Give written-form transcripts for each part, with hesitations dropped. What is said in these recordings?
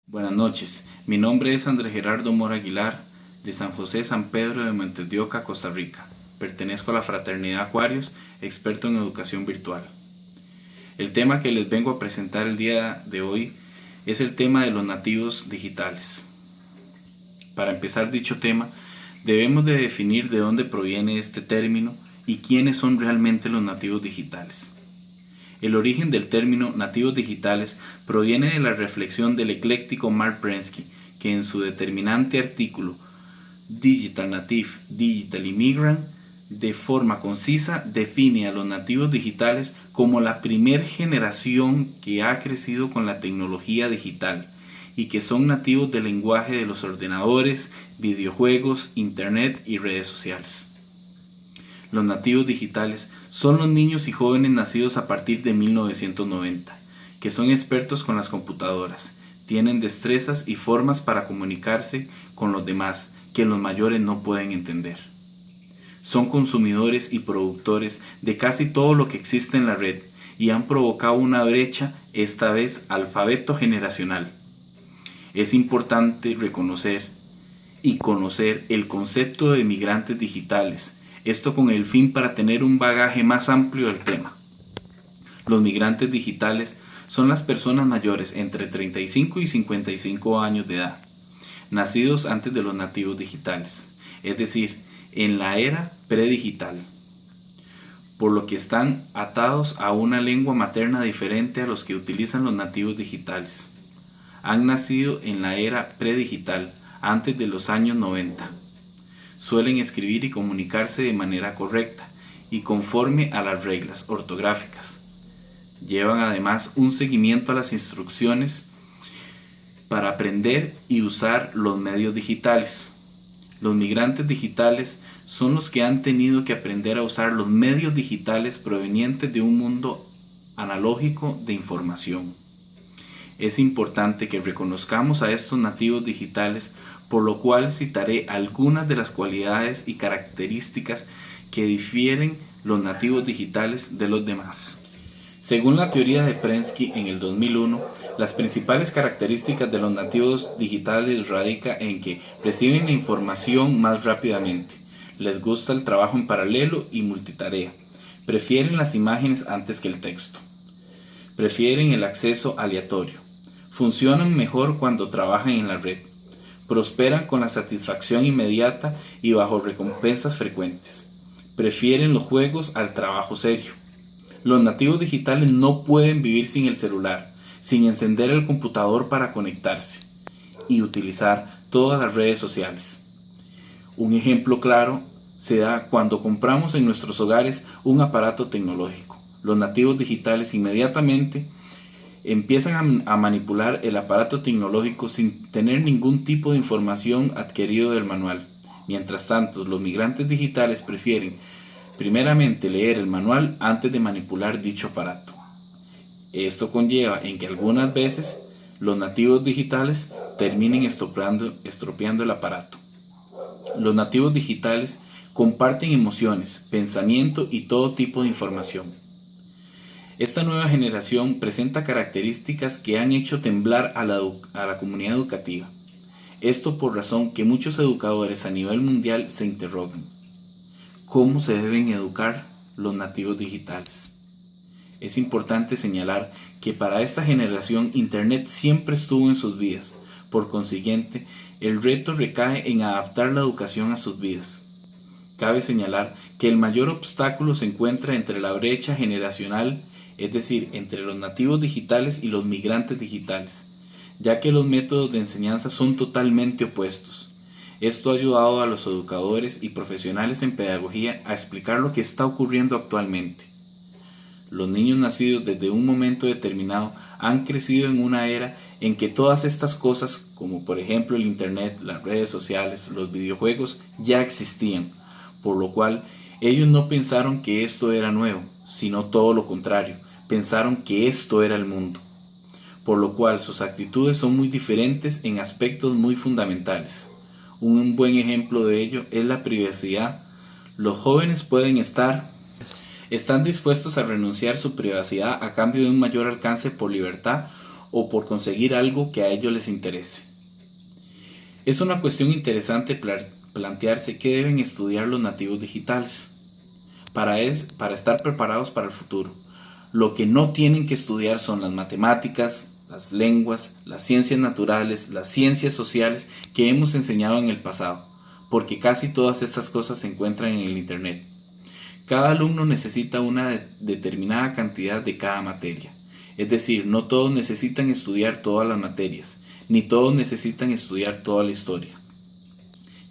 Buenas noches, mi nombre es Andrés Gerardo Mora Aguilar, de San José San Pedro de Montes de Oca, Costa Rica. Pertenezco a la Fraternidad Aquarius, experto en educación virtual. El tema que les vengo a presentar el día de hoy es el tema de los nativos digitales. Para empezar dicho tema, debemos de definir de dónde proviene este término y quiénes son realmente los nativos digitales. El origen del término nativos digitales proviene de la reflexión del ecléctico Mark Prensky, que en su determinante artículo Digital Native, Digital Immigrant, de forma concisa define a los nativos digitales como la primer generación que ha crecido con la tecnología digital y que son nativos del lenguaje de los ordenadores, videojuegos, internet y redes sociales. Los nativos digitales son los niños y jóvenes nacidos a partir de 1990, que son expertos con las computadoras, tienen destrezas y formas para comunicarse con los demás que los mayores no pueden entender. Son consumidores y productores de casi todo lo que existe en la red y han provocado una brecha, esta vez alfabeto generacional. Es importante reconocer y conocer el concepto de migrantes digitales, esto con el fin para tener un bagaje más amplio del tema. Los migrantes digitales son las personas mayores entre 35 y 55 años de edad, nacidos antes de los nativos digitales, es decir, en la era predigital, por lo que están atados a una lengua materna diferente a los que utilizan los nativos digitales. Han nacido en la era predigital, antes de los años 90. Suelen escribir y comunicarse de manera correcta y conforme a las reglas ortográficas. Llevan además un seguimiento a las instrucciones para aprender y usar los medios digitales. Los migrantes digitales son los que han tenido que aprender a usar los medios digitales provenientes de un mundo analógico de información. Es importante que reconozcamos a estos nativos digitales, por lo cual citaré algunas de las cualidades y características que difieren los nativos digitales de los demás. Según la teoría de Prensky en el 2001, las principales características de los nativos digitales radica en que reciben la información más rápidamente, les gusta el trabajo en paralelo y multitarea, prefieren las imágenes antes que el texto, prefieren el acceso aleatorio, funcionan mejor cuando trabajan en la red, prosperan con la satisfacción inmediata y bajo recompensas frecuentes, prefieren los juegos al trabajo serio. Los nativos digitales no pueden vivir sin el celular, sin encender el computador para conectarse y utilizar todas las redes sociales. Un ejemplo claro se da cuando compramos en nuestros hogares un aparato tecnológico. Los nativos digitales inmediatamente empiezan a manipular el aparato tecnológico sin tener ningún tipo de información adquirido del manual. Mientras tanto, los migrantes digitales prefieren primeramente leer el manual antes de manipular dicho aparato. Esto conlleva en que algunas veces los nativos digitales terminen estropeando el aparato. Los nativos digitales comparten emociones, pensamiento y todo tipo de información. Esta nueva generación presenta características que han hecho temblar a la comunidad educativa. Esto por razón que muchos educadores a nivel mundial se interrogan: ¿cómo se deben educar los nativos digitales? Es importante señalar que para esta generación Internet siempre estuvo en sus vidas. Por consiguiente, el reto recae en adaptar la educación a sus vidas. Cabe señalar que el mayor obstáculo se encuentra entre la brecha generacional, es decir, entre los nativos digitales y los migrantes digitales, ya que los métodos de enseñanza son totalmente opuestos. Esto ha ayudado a los educadores y profesionales en pedagogía a explicar lo que está ocurriendo actualmente. Los niños nacidos desde un momento determinado han crecido en una era en que todas estas cosas, como por ejemplo el internet, las redes sociales, los videojuegos, ya existían, por lo cual ellos no pensaron que esto era nuevo, sino todo lo contrario, pensaron que esto era el mundo, por lo cual sus actitudes son muy diferentes en aspectos muy fundamentales. Un buen ejemplo de ello es la privacidad. Los jóvenes pueden están dispuestos a renunciar su privacidad a cambio de un mayor alcance por libertad o por conseguir algo que a ellos les interese. Es una cuestión interesante plantearse qué deben estudiar los nativos digitales para estar preparados para el futuro. Lo que no tienen que estudiar son las matemáticas, las lenguas, las ciencias naturales, las ciencias sociales que hemos enseñado en el pasado, porque casi todas estas cosas se encuentran en el Internet. Cada alumno necesita una determinada cantidad de cada materia. Es decir, no todos necesitan estudiar todas las materias, ni todos necesitan estudiar toda la historia,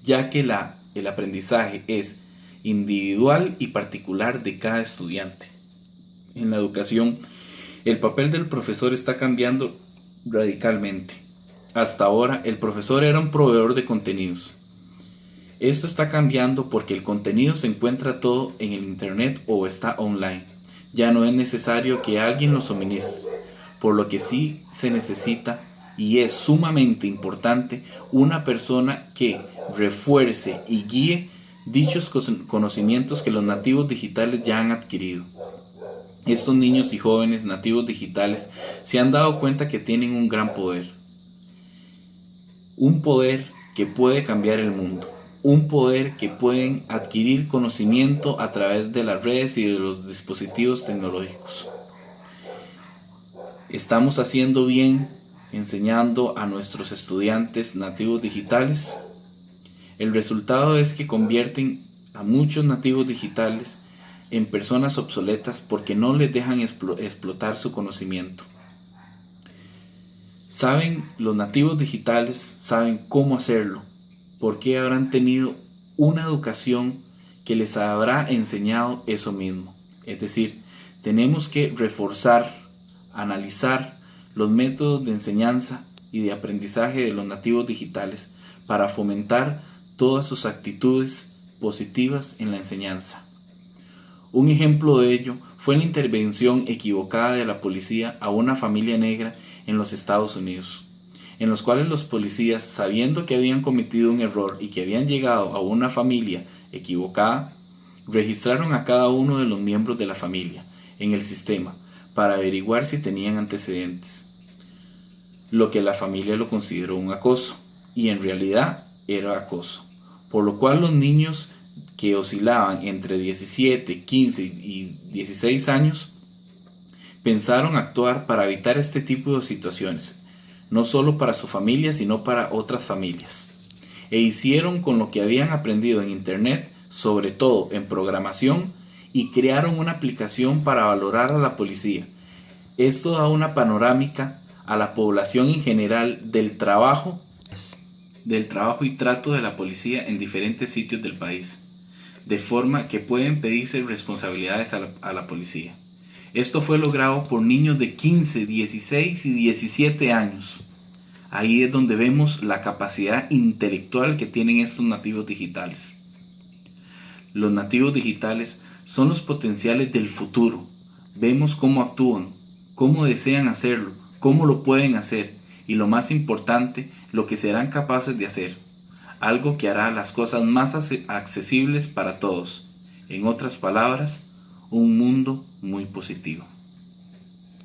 ya que el aprendizaje es individual y particular de cada estudiante. En la educación, el papel del profesor está cambiando radicalmente. Hasta ahora, el profesor era un proveedor de contenidos. Esto está cambiando porque el contenido se encuentra todo en el Internet o está online. Ya no es necesario que alguien lo suministre, por lo que sí se necesita y es sumamente importante una persona que refuerce y guíe dichos conocimientos que los nativos digitales ya han adquirido. Estos niños y jóvenes nativos digitales se han dado cuenta que tienen un gran poder. Un poder que puede cambiar el mundo. Un poder que pueden adquirir conocimiento a través de las redes y de los dispositivos tecnológicos. ¿Estamos haciendo bien enseñando a nuestros estudiantes nativos digitales? El resultado es que convierten a muchos nativos digitales en personas obsoletas porque no les dejan explotar su conocimiento. Los nativos digitales saben cómo hacerlo, porque habrán tenido una educación que les habrá enseñado eso mismo. Es decir, tenemos que reforzar, analizar los métodos de enseñanza y de aprendizaje de los nativos digitales para fomentar todas sus actitudes positivas en la enseñanza. Un ejemplo de ello fue la intervención equivocada de la policía a una familia negra en los Estados Unidos, en los cuales los policías, sabiendo que habían cometido un error y que habían llegado a una familia equivocada, registraron a cada uno de los miembros de la familia en el sistema para averiguar si tenían antecedentes, lo que la familia lo consideró un acoso, y en realidad era acoso, por lo cual los niños que oscilaban entre 17, 15 y 16 años pensaron actuar para evitar este tipo de situaciones, no solo para su familia, sino para otras familias, e hicieron con lo que habían aprendido en Internet, sobre todo en programación, y crearon una aplicación para valorar a la policía. Esto da una panorámica a la población en general del trabajo y trato de la policía en diferentes sitios del país, de forma que pueden pedirse responsabilidades a la policía. Esto fue logrado por niños de 15, 16 y 17 años. Ahí es donde vemos la capacidad intelectual que tienen estos nativos digitales. Los nativos digitales son los potenciales del futuro. Vemos cómo actúan, cómo desean hacerlo, cómo lo pueden hacer y lo más importante, lo que serán capaces de hacer. Algo que hará las cosas más accesibles para todos. En otras palabras, un mundo muy positivo.